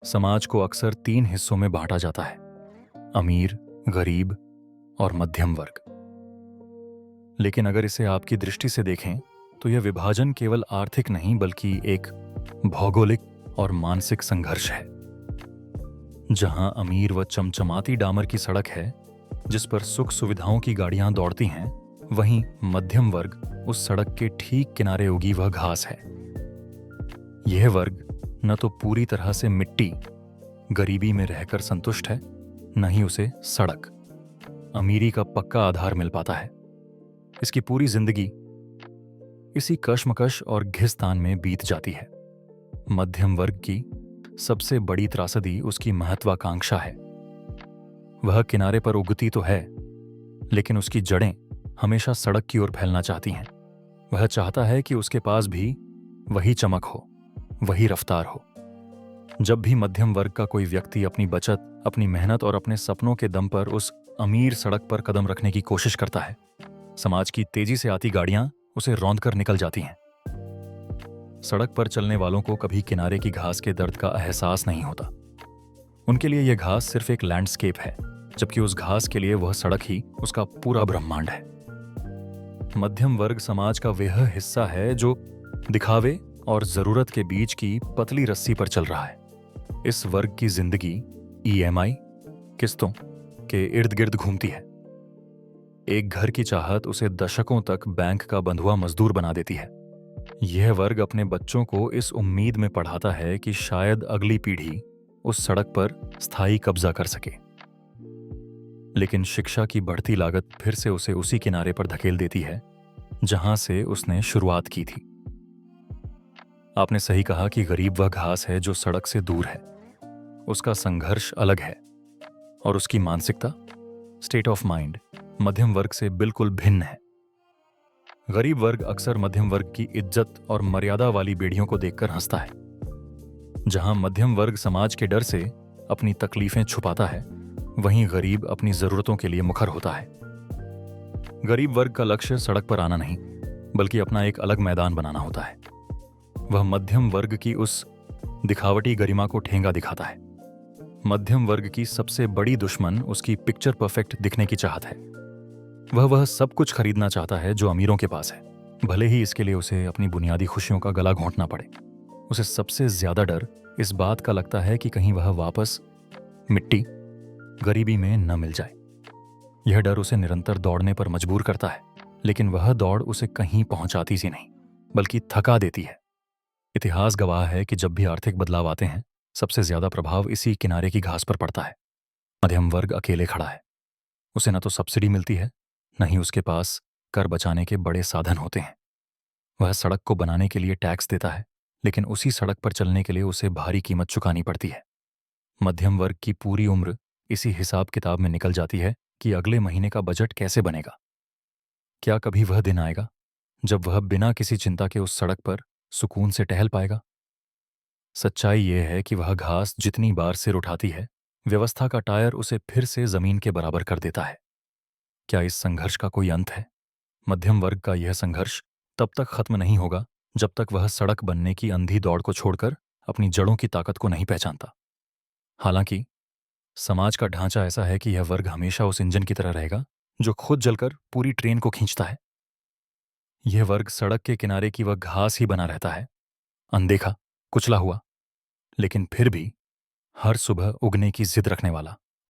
समाज को अक्सर तीन हिस्सों में बांटा जाता है: अमीर, गरीब और मध्यम वर्ग। लेकिन अगर इसे आपकी दृष्टि से देखें तो यह विभाजन केवल आर्थिक नहीं बल्कि एक भौगोलिक और मानसिक संघर्ष है। जहां अमीर व चमचमाती डामर की सड़क है जिस पर सुख सुविधाओं की गाड़ियां दौड़ती हैं, वहीं मध्यम वर्ग उस सड़क के ठीक किनारे उगी वह घास है। यह वर्ग न तो पूरी तरह से मिट्टी, गरीबी में रहकर संतुष्ट है, न ही उसे सड़क, अमीरी का पक्का आधार मिल पाता है। इसकी पूरी जिंदगी इसी कश्मकश और घिसतान में बीत जाती है। मध्यम वर्ग की सबसे बड़ी त्रासदी उसकी महत्वाकांक्षा है। वह किनारे पर उगती तो है, लेकिन उसकी जड़ें हमेशा सड़क की ओर फैलना चाहती हैं। वह चाहता है कि उसके पास भी वही चमक हो, वही रफ्तार हो। जब भी मध्यम वर्ग का कोई व्यक्ति अपनी बचत, अपनी मेहनत और अपने सपनों के दम पर उस अमीर सड़क पर कदम रखने की कोशिश करता है, समाज की तेजी से आती गाड़ियां उसे रौंद कर निकल जाती हैं। सड़क पर चलने वालों को कभी किनारे की घास के दर्द का एहसास नहीं होता। उनके लिए यह घास सिर्फ एक लैंडस्केप है, जबकि उस घास के लिए वह सड़क ही उसका पूरा ब्रह्मांड है। मध्यम वर्ग समाज का वह हिस्सा है जो दिखावे और जरूरत के बीच की पतली रस्सी पर चल रहा है। इस वर्ग की जिंदगी ईएमआई, किस्तों के इर्द गिर्द घूमती है। एक घर की चाहत उसे दशकों तक बैंक का बंधुआ मजदूर बना देती है। यह वर्ग अपने बच्चों को इस उम्मीद में पढ़ाता है कि शायद अगली पीढ़ी उस सड़क पर स्थायी कब्जा कर सके। लेकिन शिक्षा की बढ़ती लागत फिर से उसे उसी किनारे पर धकेल देती है जहां से उसने शुरुआत की थी। आपने सही कहा कि गरीब वह घास है जो सड़क से दूर है। उसका संघर्ष अलग है और उसकी मानसिकता, स्टेट ऑफ माइंड, मध्यम वर्ग से बिल्कुल भिन्न है। गरीब वर्ग अक्सर मध्यम वर्ग की इज्जत और मर्यादा वाली बेड़ियों को देखकर हंसता है। जहां मध्यम वर्ग समाज के डर से अपनी तकलीफें छुपाता है, वहीं गरीब अपनी जरूरतों के लिए मुखर होता है। गरीब वर्ग का लक्ष्य सड़क पर आना नहीं, बल्कि अपना एक अलग मैदान बनाना होता है। वह मध्यम वर्ग की उस दिखावटी गरिमा को ठेंगा दिखाता है। मध्यम वर्ग की सबसे बड़ी दुश्मन उसकी पिक्चर परफेक्ट दिखने की चाहत है। वह सब कुछ खरीदना चाहता है जो अमीरों के पास है, भले ही इसके लिए उसे अपनी बुनियादी खुशियों का गला घोंटना पड़े। उसे सबसे ज्यादा डर इस बात का लगता है कि कहीं वह वापस मिट्टी, गरीबी में न मिल जाए। यह डर उसे निरंतर दौड़ने पर मजबूर करता है, लेकिन वह दौड़ उसे कहीं पहुंचाती सी नहीं, बल्कि थका देती है। इतिहास गवाह है कि जब भी आर्थिक बदलाव आते हैं, सबसे ज्यादा प्रभाव इसी किनारे की घास पर पड़ता है। मध्यम वर्ग अकेले खड़ा है। उसे न तो सब्सिडी मिलती है, न ही उसके पास कर बचाने के बड़े साधन होते हैं। वह सड़क को बनाने के लिए टैक्स देता है, लेकिन उसी सड़क पर चलने के लिए उसे भारी कीमत चुकानी पड़ती है। मध्यम वर्ग की पूरी उम्र इसी हिसाब किताब में निकल जाती है कि अगले महीने का बजट कैसे बनेगा। क्या कभी वह दिन आएगा जब वह बिना किसी चिंता के उस सड़क पर सुकून से टहल पाएगा? सच्चाई यह है कि वह घास जितनी बार सिर उठाती है, व्यवस्था का टायर उसे फिर से जमीन के बराबर कर देता है। क्या इस संघर्ष का कोई अंत है? मध्यम वर्ग का यह संघर्ष तब तक खत्म नहीं होगा जब तक वह सड़क बनने की अंधी दौड़ को छोड़कर अपनी जड़ों की ताकत को नहीं पहचानता। हालांकि समाज का ढांचा ऐसा है कि यह वर्ग हमेशा उस इंजन की तरह रहेगा जो खुद जलकर पूरी ट्रेन को खींचता है। यह वर्ग सड़क के किनारे की वह घास ही बना रहता है, अनदेखा, कुचला हुआ, लेकिन फिर भी हर सुबह उगने की जिद रखने वाला।